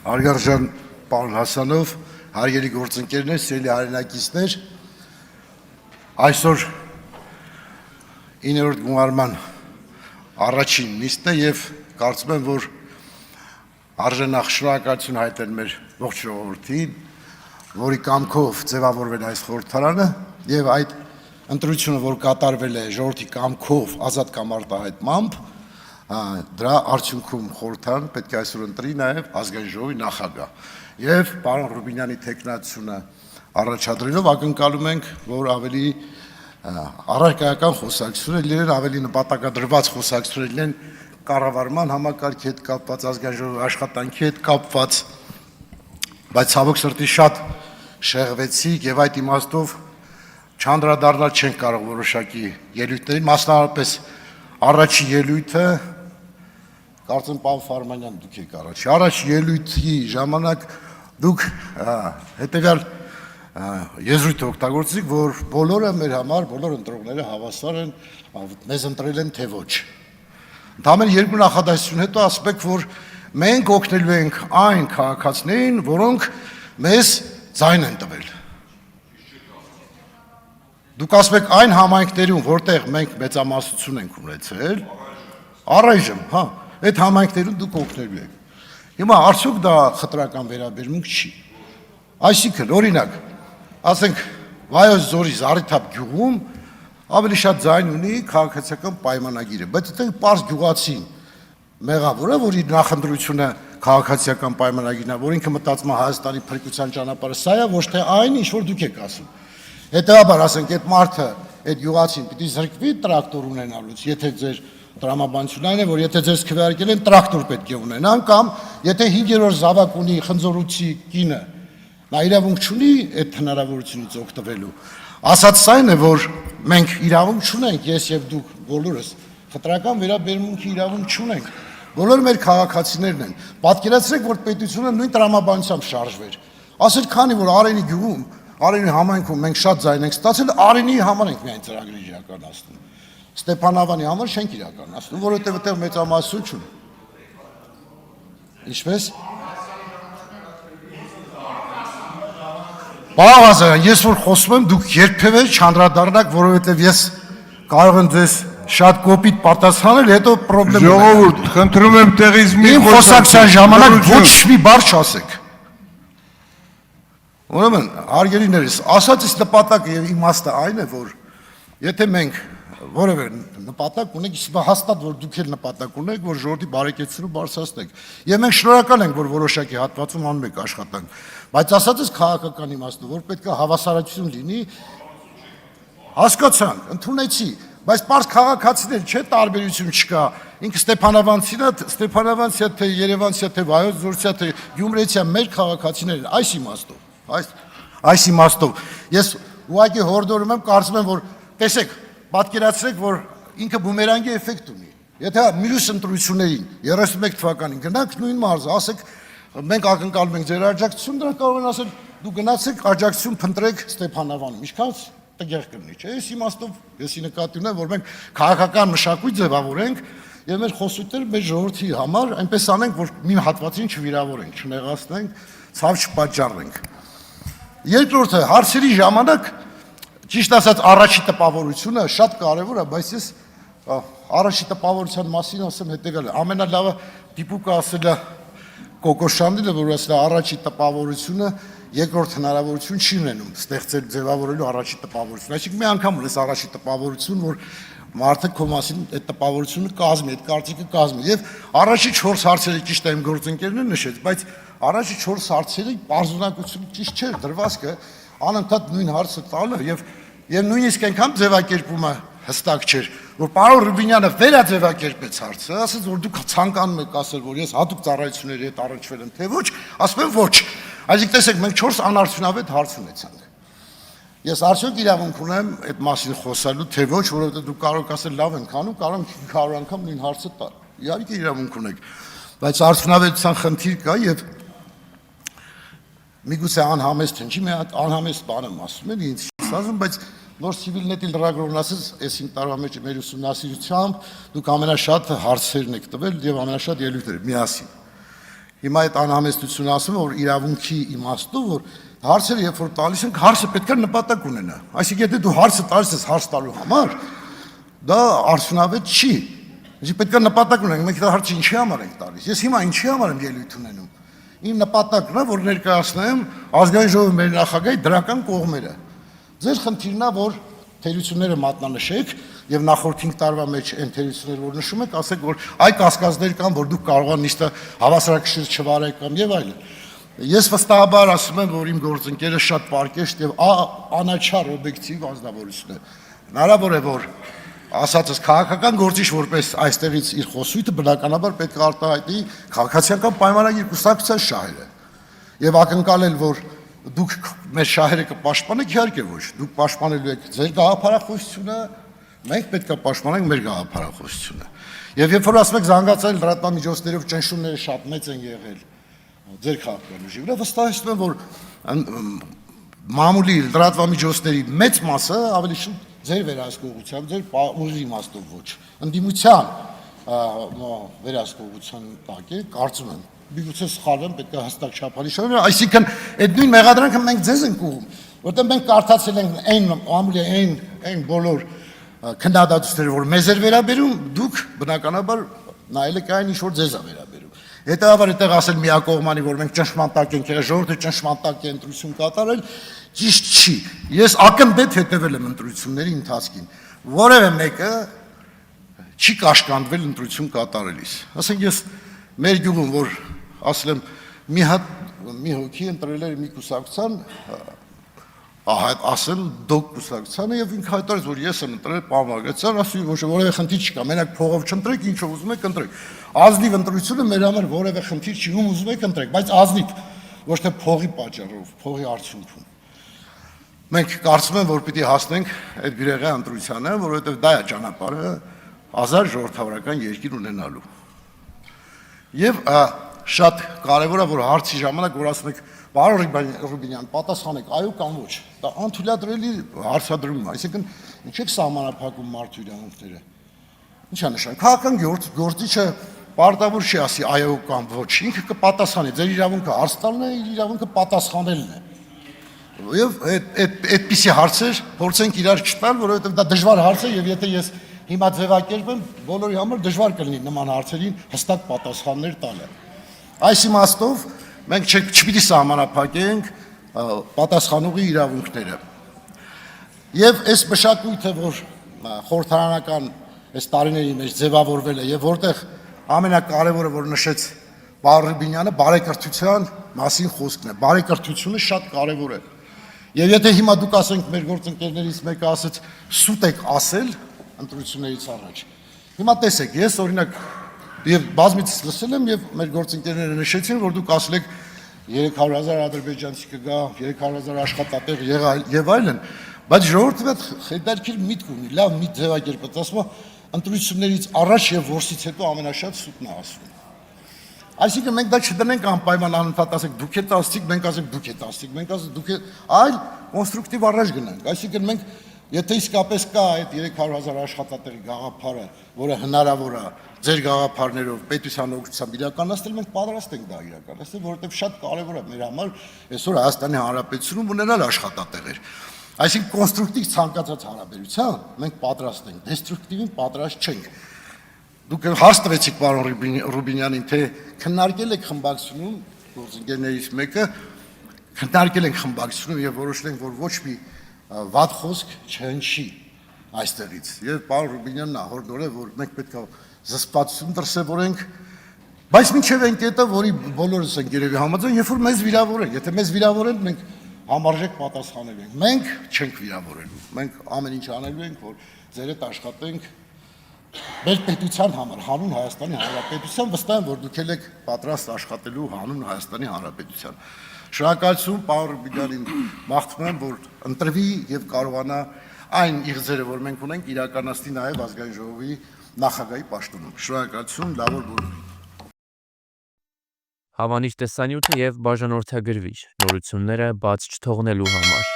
Արգարժան պարոն Հասանով, հարգելի գործընկերներ, սիրելի հայրենակիցներ, այսօր 9-րդ գումարման առաջին նիստն է եւ կարծում եմ, որ արժե նախ շնորհակալություն հայտնել մեր ողջ ժողովրդին, որի կամքով ձևավորվել այս խորհրդարանը եւ այդ ընտրությունը, որ կատարվել է ժողովրդի կամքով ազատ կամ արտահայտմամբ, դրա արդյունքում խորհրդարան պետք է այսօր ընտրի նաև ազգային ժողովի նախագահ եւ պարոն Ռուբինյանի տեխնացությունը առաջադրելով ակնկալում ենք, որ ավելի առարկայական խոսակցություններ լինեն, ավելի նպատակադրված խոսակցություններ լինեն կառավարման համակարգի հետ կապված, ազգային ժողովի աշխատանքի հետ կապված, բայց ցավոք սրտի շատ շեղվեցիկ եւ այդ իմաստով չանդրադառնալ չենք կարող որոշակի ելույթներին, մասնավորապես առաջի ելույթը կարծեմ պարոն Ֆարմանյան դուք եք առաջ ելույթի ժամանակ դուք հետեւյալ եզրույթ օգտագործեցիք, որ բոլորը մեր համար, բոլոր ընտրողները հավասար են, մեզ ընտրել են թե ոչ։ Ընդամենը երկու նախադասություն հետո ասում եք, որ մենք օգնելու ենք այն քաղաքացիներին, որոնք մեզ ձայն են տվել։ Դուք ասում եք այն համայնքներում, որտեղ մենք մեծամասնություն ենք ունեցել, առայժմ, այդ համայնքներում դուք օգնելու եք։ Հիմա արդյոք դա խտրական վերաբերմունք չի։ Այսինքն, օրինակ, ասենք Վայոց ձորի Զառիթափ գյուղում ավելի շատ ձայն ունի քաղաքացիական պայմանագիրը, բայց այդտեղ պարզ գյուղացին մեղավոր է, որ իր նախընտրությունը քաղաքացիական պայմանագիրն է, որ ինքը մտածում է Հայաստանի փրկության ճանապարհը սա է, ոչ թե այն, ինչ որ դուք եք ասում։ Հետևաբար ասենք այդ մարդը, այդ յուղացին պիտի զրկվի տրակտոր ունենալուց, եթե ձեր տրամաբանությունն այն է, որ եթե ձեզ քվեարկել են տրակտոր պետք է ունենան, կամ եթե 5-րդ զավակ ունի խնձորուցի կինը, նա իրավունք չունի այդ հնարավորությունից օգտվելու։ Ասածս այն է, որ մենք իրավունք չունենք, ես եւ դուք բոլորս խտրական վերաբերմունքի իրավունք չունենք։ Բոլոր մեր քաղաքացիներն են։ Պատկերացրեք, որ պետությունը նույն տրամաբանությամբ շարժվեր։ Ասել քանի որ Արենի գյուղում Արենի համայնքում մենք շատ ձայն ենք ստացել, Արենի համար ենք միայն ծրագրեր իրականացնում։ Ստեփանավանի համար չենք իրականացնում, որովհետև այդտեղ մեծամասնություն չունի։ Ինչպես։ Պարոն Ղազարյան, ես որ խոսում եմ, դուք երբևէ չանդրադառնաք, որովհետև ես կարող եմ ձեզ շատ կոպիտ պատասխանել, հետո խնդրեմ։ Ժողովուրդ, խնդրում եմ տեղից մի խոսակցության ժամանակ ոչ մի բառ չասեք։ Ուրեմն, հարգելիներս, ասածից նպատակը եւ իմաստը այն է, որ եթե մենք որևէ նպատակ ունենք, իսկ հաստատ որ դուք էլ նպատակ ունեք, որ ժողովրդի բարեկեցությունը բարձրացնեք։ Եվ մենք շնորհակալ ենք, որ որոշակի հատվածում անում եք աշխատանք, բայց ասածս քաղաքական իմաստով, որ պետք է հավասարություն լինի, հասկացանք, ընդունեցի, բայց պարզ քաղաքացիներ չէ, տարբերություն չկա։ Ինքը Ստեփանավանցին է, Ստեփանավանցիա թե Երևանցիա թե Վայոց ձորցիա թե Գյումրեցիա մեր քաղաքացիներն այս իմաստով, այս իմաստով։ Ես ուղղակի հորդորում եմ, կարծում եմ, որ տեսեք, պատկերացրեք, որ ինքը բումերանգի էֆեկտ ունի։ Եթե մյուս ընտրություններին 31 թվականին գնանք նույն մարզը, ասեք մենք ակնկալում ենք ձեր աջակցություն, դրանք կարող են ասել դու գնացեք աջակցություն փնտրեք Ստեփանավանում, ինչքան տգեղ կլինի, չէ՞։ Այս իմաստով եսի նկատի ունեմ, որ մենք քաղաքական մշակույթ ձևավորենք եւ մեր խոսույթները մեր ժողովրդի համար այնպես անենք, որ մի հատվածին չվիրավորենք, չնեղացնենք, ցավ չպատճառենք։ Երկրորդը հարցերի ժամանակ ճիշտ ասած առաջի տպավորությունը շատ կարևոր է, բայց ես առաջի տպավորության մասին ասեմ հետեւյալը, ամենալավը դիպուկը ասել է Կոկոշանդինը, որ ասել է առաջի տպավորությունը երկրորդ հնարավորություն չի ունենում ստեղծել ձևավորելու առաջի տպավորություն։ Այսինքն մի անգամ ունես առաջի տպավորություն, որ մարդը քո մասին այդ տպավորությունը կազմի, այդ կարծիքը կազմի։ Եվ առաջի 4 հարցերը ճիշտ է իմ գործընկերն նշեց, բայց առաջի 4 հարցերի բարձունակությունը ճիշտ չէր, դրվածքը անընդհատ նույն հարցը տալը եւ նույնիսկ այնքան ձևակերպումը հստակ չէր, որ պարոն Ռուբինյանը վերաձևակերպեց հարցը, ասաց որ դուք ցանկանում եք ասել, որ ես հատուկ ծառայությունների հետ առնչվել եմ, թե ոչ, ասում եմ ոչ։ Այսինքն տեսեք, մենք 4 անարդյունավետ հարց ունեցանք։ Ես արդյոք իրավունք ունեմ այդ մասին խոսալու, թե ոչ, որովհետեւ դուք կարող եք ասել լավ ենք անում, կարող եմ 500 անգամ նույն հարցը տալ։ Իհարկե իրավունք ունեք, բայց արդյունավետության խնդիր կա եւ միգուցե անհամեստ հնչի, մի հատ անհամեստ բան եմ ասում, էլի ինձ ասում, բայց նոր civilnet-ի լրագրողն ասեց, այս 5 տարվա մեջ մեր ուսումնասիրությամբ դուք ամենաշատ հարցերն եք տվել եւ ամենաշատ ելույթներ միասին։ Հիմա այդ անհամեստությունը ասում որ իրավունքի իմաստով որ հարցերը երբ որ տալիս ենք հարցը պետք է նպատակ ունենա այսինքն եթե դու հարցը տալիս ես հարց տալու համար դա արդյունավետ չի իսկ պետք է նպատակ ունենա մենք դա հարցը ինչի համար ենք տալիս ես հիմա ինչի համար եմ ելույթ ունենում իմ նպատակն է որ ներկայացնեմ ազգային ժողովի մեր նախագահի դրական կողմերը ձեր խնդիրն է որ թերությունները մատնանշեք եւ նախորդ 5 տարվա մեջ այն թերությունները որ նշում եք ասեք որ այ կասկածներ կան որ դուք կարող եք նիստը հավասարակշիռ չվարեք կամ եւ այլն ես վստահաբար ասում եմ որ իմ գործընկերը շատ պարկեշտ եւ անաչառ օբյեկտիվ անձնավորություն է հնարավոր է որ ասածս քաղաքական գործիչ որպես այստեղից իր խոսույթը բնականաբար պետք է արտահայտի քաղաքացիական պայմանագիր կուսակցության շահերը եւ ակնկալել որ դուք մեր շահերը կպաշտպանեք իհարկե ոչ դուք պաշտպանելու եք ձեր գաղափարախոսությունը մենք պետք է պաշտպանենք մեր գաղափարախոսությունը եւ երբ որ ասում եք զանգացել լրատվամիջոցներով ճնշումները շատ մեծ են եղել ձեր քաղաքական ուժի վրա վստահեցնում եմ որ մամուլի լրատվամիջոցների մեծ մասը ավելի շուտ ձեր վերահսկողությամբ ձեր ուժի իմաստով ոչ ընդդիմության վերահսկողության տակ է կարծում եմ Միգուցե սխալվեմ, պետք է հստակ չափանիշներ, այսինքն այդ նույն մեղադրանքը մենք ձեզ ենք ուղղում, որտեղ մենք կարդացել ենք այն ամուլի այն բոլոր քննադատությունները, որ մեզ էր վերաբերում, դուք բնականաբար նայել եք այն ինչ որ ձեզ է վերաբերում։ Հետևաբար այդտեղ ասել միակողմանի, որ մենք ճնշման տակ ենք եղել, ժողովուրդը ճնշման տակ է ընտրություն կատարել, ճիշտ չի։ Ես ակնբեդ հետևել եմ ընտրությունների ընթացքին։ Որևէ մեկը չի կաշկանդվել ընտրություն կատարելիս։ Ասենք ես մեր գյուղում որ ասել եմ մի հոգի ընտրել էր մի կուսակցության ասել դոկ կուսակցությանը եւ ինքը հայտարարեց որ ես եմ ընտրել Պավլագեցյան ասում ոչ որևէ խնդիր չկա մենակ փողով չընտրեք ինչով ուզում եք ընտրեք ազնիվ ընտրությունը մեր համար որևէ խնդիր չի ում ուզում եք ընտրեք բայց ազնիվ ոչ թե փողի պատճառով փողի արդյունքում մենք կարծում եմ որ պիտի հասնենք այդ գրեղի ընտրությանը որովհետեւ դա է ճանապարհը ազատ ժողովրդավարական երկիր ունենալու եւ շատ կարեւոր է որ հարցի ժամանակ որ ասում եք պարոն Ռուբինյան պատասխանեք այո կամ ոչ դա անթույլատրելի հարցադրում է այսինքն ինչ եք սահմանափակում մարդու իրավունքները ինչ է նշան քաղաքական գործիչը պարտավոր չի ասի այո կամ ոչ ինքը կպատասխանի ձեր իրավունքը հարց տալն է իր իրավունքը պատասխանելն է եւ այդպիսի հարցեր փորձենք իրար չտալ որովհետեւ դա դժվար հարց է եւ եթե ես հիմա ձևակերպեմ բոլորի համար դժվար կլինի նման հարցերին հստակ պատասխաններ տալը այս իմաստով մենք չպիտի սահմանափակենք պատասխանողի իրավունքները եւ այս մշակույթը որ խորհրդարանական այս տարիների մեջ ձևավորվել է եւ որտեղ ամենակարևորը որ նշեց պարոն Ռուբինյանը բարեկրթության մասին խոսքն է բարեկրթությունը շատ կարևոր է եւ եթե հիմա դուք ասենք մեր գործընկերներից մեկը ասեց սուտ եք ասել ընտրություններից առաջ հիմա տեսեք ես օրինակ եւ բազմիցս լսել եմ եւ մեր գործընկերները նշեցին որ դուք ասել եք 300,000 ադրբեջանցի կգա 300,000 աշխատատեղ եւ այլն բայց ժողովուրդը հետաքրքիր միտք ունի լավ մի ձևակերպած ասում է ընտրություններից առաջ եւ որսից հետո ամենաշատ սուտն է ասում այսինքն մենք դա չդնենք անպայման անընդհատ ասենք դուք եք ասցիք մենք ասենք դուք եք ասցիք մենք ասենք դուք այլ կոնստրուկտիվ առաջ գնանք այսինքն մենք եթե իսկապես կա այդ 300,000 աշխատատեղի գաղափարը, որը հնարավոր է ձեր գաղափարներով պետության օգնությամբ իրականացնել, մենք պատրաստ ենք դա իրականացնել, որովհետև շատ կարևոր է մեր համար այսօր Հայաստանի Հանրապետությունում ունենալ աշխատատեղեր։ Այսինքն կոնստրուկտիվ ցանկացած հարաբերության մենք պատրաստ ենք, դեստրուկտիվին պատրաստ չենք։ Դուք հարց տվեցիք պարոն Ռուբինյանին, թե քննարկել եք խմբակցությունում գործընկերներից մեկը, քննարկել ենք խմբակցությունում եւ որոշել ենք, որ ոչ մի վատ խոսք չհնչի այստեղից եւ պարոն Ռուբինյանն ահորդորել որ մենք պետք է զսպվածություն դրսևորենք բայց մինչեւ այն կետը որի բոլորս ենք երևի համաձայն երբ որ մեզ վիրավորեն եթե մեզ վիրավորեն մենք համարժեք պատասխանել ենք մենք չենք վիրավորելու մենք ամեն ինչ անելու ենք որ ձեր հետ աշխատենք մեր պետության համար հանուն Հայաստանի Հանրապետության վստահ եմ որ դուք եք պատրաստ աշխատելու հանուն Հայաստանի Հանրապետության Շնորհակալություն պարոն Ռուբինյանին մաղթում եմ որ ընտրվի եւ կարողանա այն իղձերը որ մենք ունենք իրականացնի նաեւ ազգային ժողովի նախագահի պաշտոնում շնորհակալություն լավ օր բոլորին Հավանիշ տեսանյութը եւ բաժանորդագրվիչ նորությունները բաց չթողնելու համար